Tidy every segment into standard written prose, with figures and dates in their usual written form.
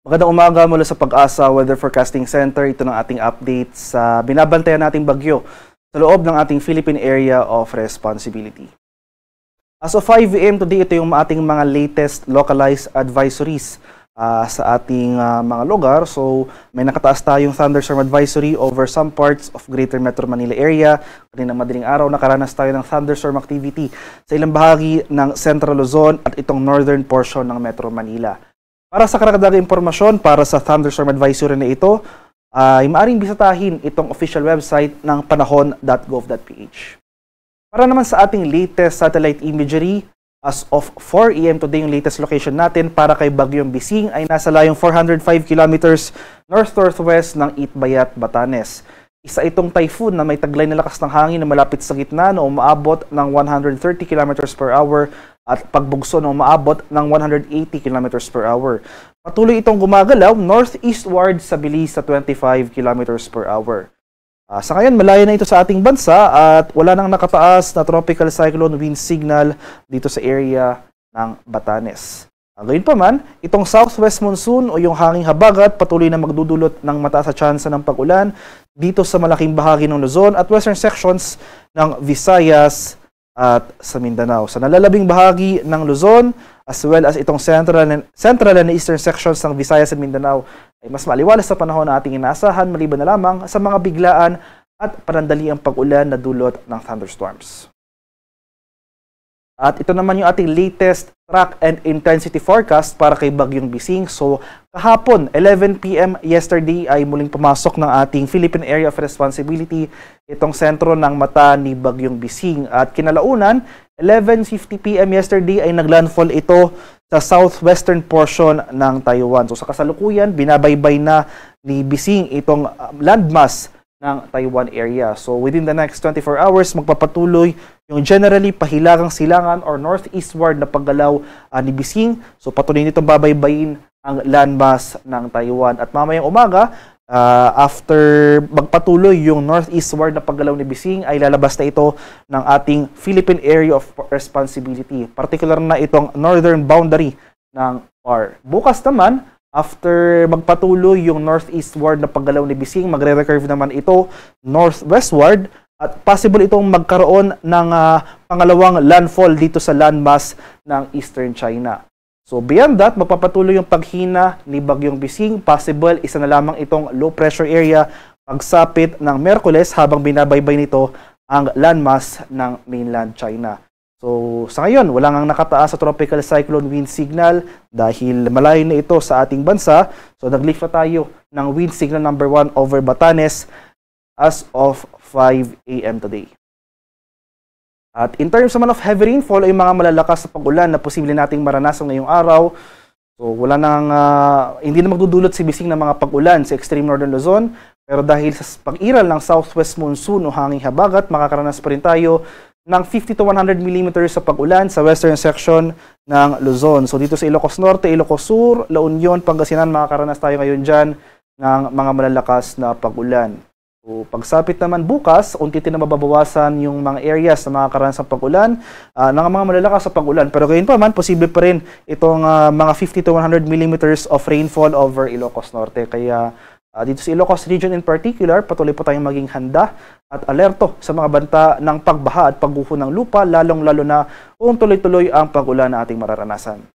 Magandang umaga mula sa Pag-asa Weather Forecasting Center. Ito ng ating update sa binabantayan nating bagyo sa loob ng ating Philippine Area of Responsibility. As of 5 AM today, ito yung ating mga latest localized advisories sa ating mga lugar. So, may nakataas tayong thunderstorm advisory over some parts of Greater Metro Manila area. Kanina madaling araw, nakaranas tayo ng thunderstorm activity sa ilang bahagi ng Central Luzon at itong northern portion ng Metro Manila. Para sa karagdagang impormasyon para sa thunderstorm advisory na ito, ay maaaring bisitahin itong official website ng panahon.gov.ph. Para naman sa ating latest satellite imagery, as of 4 AM today, yung latest location natin para kay Bagyong Bising ay nasa layong 405 kilometers north-northwest ng Itbayat, Batanes. Isa itong typhoon na may taglay na lakas ng hangin na malapit sa gitna na umaabot ng 130 kilometers per hour at pagbugso na umaabot ng 180 km per hour. Patuloy itong gumagalaw northeastward sa bilis sa 25 km per hour. Sa ngayon, malayo na ito sa ating bansa at wala nang nakataas na tropical cyclone wind signal dito sa area ng Batanes. Gayunpaman, itong southwest monsoon o yung hanging habagat patuloy na magdudulot ng mataas na tsansa ng pag-ulan dito sa malaking bahagi ng Luzon at western sections ng Visayas at sa Mindanao. Sa nalalabing bahagi ng Luzon, as well as itong central and eastern sections ng Visayas at Mindanao, ay mas maliwalas sa panahon na ating inaasahan, maliban na lamang sa mga biglaan at panandaliang pag-ulan na dulot ng thunderstorms. At ito naman yung ating latest track and intensity forecast para kay Bagyong Bising. So, kahapon, 11 PM yesterday ay muling pumasok ng ating Philippine Area of Responsibility itong sentro ng mata ni Bagyong Bising. At kinalaunan, 11:50 PM yesterday ay naglandfall ito sa southwestern portion ng Taiwan. So, sa kasalukuyan, binabaybay na ni Bising itong landmass ng Taiwan area. So, within the next 24 hours, magpapatuloy yung generally pahilagang silangan or northeastward na paggalaw ni Bising. So, patuloy nitong babaybayin ang landmass ng Taiwan. At mamayang umaga, after magpatuloy yung northeastward na paggalaw ni Bising, ay lalabas na ito ng ating Philippine Area of Responsibility. Particular na itong northern boundary ng PAR. Bukas naman, after magpatuloy yung northeastward na paggalaw ni Bising, magre-recurve naman ito northwestward at possible itong magkaroon ng pangalawang landfall dito sa landmass ng Eastern China. So beyond that, magpapatuloy yung paghina ni Bagyong Bising. Possible, isa na lamang itong low pressure area pagsapit ng Miyerkules habang binabaybay nito ang landmass ng mainland China. So, sa ngayon, wala nang nakataas sa tropical cyclone wind signal dahil malayo na ito sa ating bansa. So, nag-lift na tayo ng wind signal number 1 over Batanes as of 5 AM today. At in terms naman of heavy rainfall, ay mga malalakas na pag-ulan na posible nating maranasan ngayong araw. So, wala nang, hindi na magdudulot si Bising ng mga pag-ulan sa extreme northern Luzon. Pero dahil sa pag-iral ng southwest monsoon o hanging habagat, makakaranas pa rin tayo ng 50 to 100 mm sa pag-ulan sa western section ng Luzon. So dito sa Ilocos Norte, Ilocos Sur, La Union, Pangasinan, makakaranas tayo ngayon dyan ng mga malalakas na pag-ulan. So pagsapit naman bukas, unti-unti na mababawasan yung mga areas na makakaranas ng pag-ulan, ng mga malalakas sa pag-ulan. Pero gayon pa man, posible pa rin itong mga 50 to 100 mm of rainfall over Ilocos Norte. Kaya dito sa Ilocos region in particular, patuloy po tayong maging handa at alerto sa mga banta ng pagbaha at pagguho ng lupa, lalong-lalo na kung tuloy-tuloy ang pag-ulan na ating mararanasan.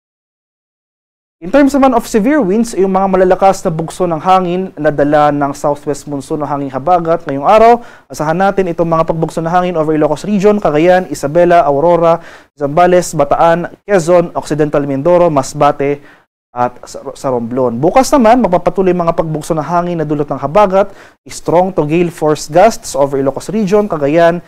In terms naman of severe winds, yung mga malalakas na bugso ng hangin na dala ng southwest monsoon o hanging habagat ngayong araw, asahan natin itong mga pagbugso ng hangin over Ilocos region, Cagayan, Isabela, Aurora, Zambales, Bataan, Quezon, Occidental Mindoro, Masbate, at sa Romblon. Bukas naman, magpapatuloy mga pagbugso ng hangin na dulot ng habagat, strong to gale force gusts over Ilocos region, Cagayan,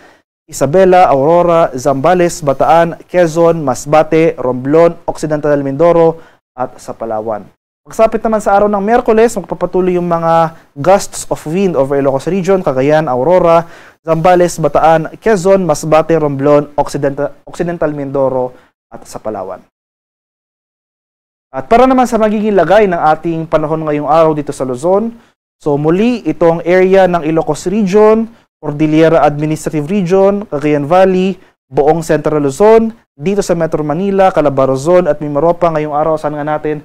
Isabela, Aurora, Zambales, Bataan, Quezon, Masbate, Romblon, Occidental Mindoro, at sa Palawan. Pagsapit naman sa araw ng Miyerkules, magpapatuloy yung mga gusts of wind over Ilocos region, Cagayan, Aurora, Zambales, Bataan, Quezon, Masbate, Romblon, Occidental Mindoro, at sa Palawan. At para naman sa magiging lagay ng ating panahon ngayong araw dito sa Luzon, so muli itong area ng Ilocos Region, Cordillera Administrative Region, Cagayan Valley, buong Central Luzon, dito sa Metro Manila, Calabarzon at Mimaropa ngayong araw, saan nga natin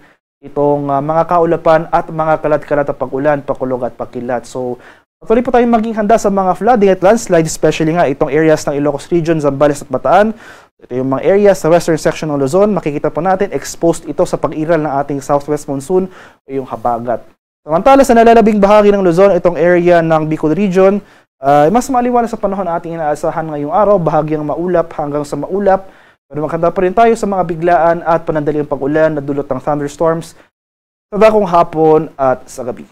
itong mga kaulapan at mga kalat-kalat na pag-ulan, pakulog at pagkilat. So, patuloy po tayong maging handa sa mga flooding at landslide, especially nga itong areas ng Ilocos Region, Zambales at Bataan. Ito yung mga areas sa western section ng Luzon. Makikita po natin, exposed ito sa pag-iral ng ating southwest monsoon o yung habagat. Samantala sa nalalabing bahagi ng Luzon, itong area ng Bicol Region, mas maliwanag sa panahon na ating inaasahan ngayong araw, bahagyang maulap hanggang sa maulap. Pero maghanda pa rin tayo sa mga biglaan at panandaliang pag-ulan na dulot ng thunderstorms sa dakong hapon at sa gabi.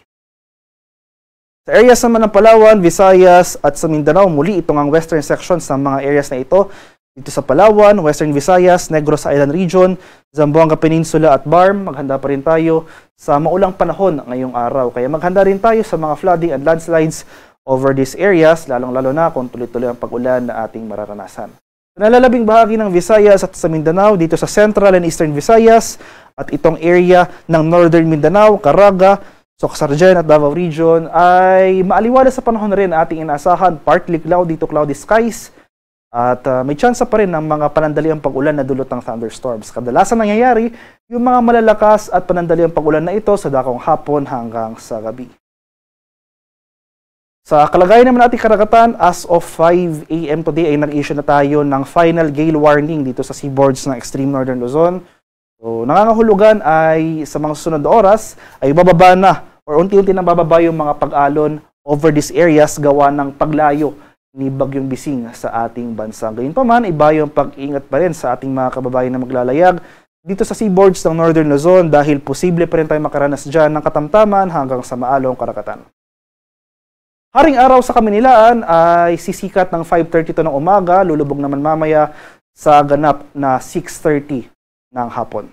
Sa areas naman ng Palawan, Visayas at sa Mindanao, muli itong ang western sections ng mga areas na ito. Dito sa Palawan, Western Visayas, Negros Island Region, Zamboanga Peninsula at Barm, maghanda pa rin tayo sa maulang panahon ngayong araw. Kaya maghanda rin tayo sa mga flooding and landslides over these areas, lalong-lalo na kung tuloy-tuloy ang pag-ulan na ating mararanasan. Sa nalalabing bahagi ng Visayas at sa Mindanao, dito sa Central and Eastern Visayas at itong area ng Northern Mindanao, Caraga, Socsargen at Davao Region ay maaliwanag sa panahon na rin ating inaasahan, partly cloudy to cloudy skies at may tsansa pa rin ng mga panandaliang pag-ulan na dulot ng thunderstorms. Kadalasan nangyayari yung mga malalakas at panandaliang pag-ulan na ito sa dakong hapon hanggang sa gabi. Sa kalagayan naman natin karagatan, as of 5 AM today ay nag-issue na tayo ng final gale warning dito sa seaboards ng extreme northern Luzon. So, nangangahulugan ay sa mga susunod na oras ay bababa na or unti-unti nang bababa yung mga pag-alon over these areas gawa ng paglayo ni Bagyong Bising sa ating bansa. Gayunpaman, iba yung pag-iingat pa rin sa ating mga kababayan na maglalayag dito sa seaboards ng northern Luzon dahil posible pa rin tayo makaranas dyan ng katamtaman hanggang sa maalong karagatan. Haring araw sa Kaminilaan ay sisikat ng 5:32 ng umaga, lulubog naman mamaya sa ganap na 6:30 ng hapon.